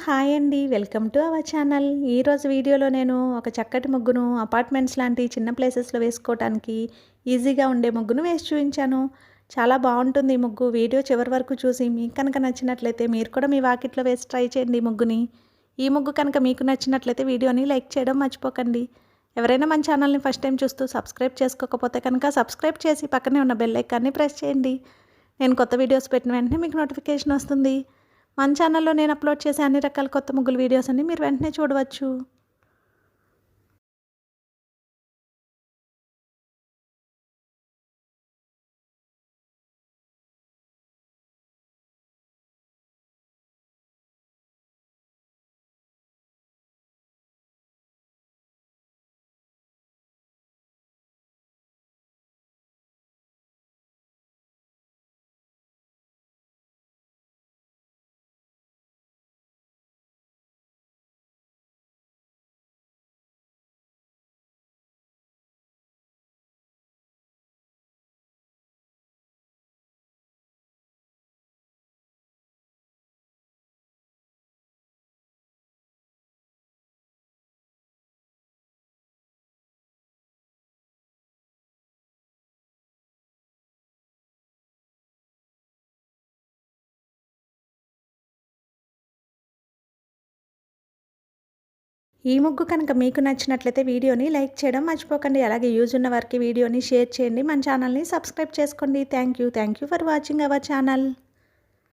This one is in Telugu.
హాయ్ అండి. Welcome to our channel. ఈరోజు వీడియోలో నేను ఒక చక్కటి ముగ్గును అపార్ట్మెంట్స్ లాంటి చిన్న ప్లేసెస్‌లో వేసుకోవటానికి ఈజీగా ఉండే ముగ్గును వేసి చూయించాను. చాలా బావుంటుంది ఈ ముగ్గు. వీడియో చివరి వరకు చూసి మీకు కనుక నచ్చినట్లయితే మీరు కూడా మీ వాకిట్లో వేసి ట్రై చేయండి ఈ ముగ్గుని. ఈ ముగ్గు కనుక మీకు నచ్చినట్లయితే వీడియోని లైక్ చేయడం మర్చిపోకండి. ఎవరైనా మన ఛానల్ని ఫస్ట్ టైం చూస్తూ సబ్స్క్రైబ్ చేసుకోకపోతే కనుక సబ్స్క్రైబ్ చేసి పక్కనే ఉన్న బెల్ ఐకాన్ని ప్రెస్ చేయండి. నేను కొత్త వీడియోస్ పెట్టిన వెంటనే మీకు నోటిఫికేషన్ వస్తుంది. మన ఛానల్లో నేను అప్లోడ్ చేసే అన్ని రకాల కొత్త ముగ్గుల వీడియోస్ అన్ని మీరు వెంటనే చూడవచ్చు. ఈ ముగ్గు కనుక మీకు నచ్చినట్లయితే వీడియోని లైక్ చేయడం మర్చిపోకండి. అలాగే యూజ్ ఉన్న వారికి వీడియోని షేర్ చేయండి. మన ఛానల్ని సబ్స్క్రైబ్ చేసుకోండి. Thank you for watching our channel.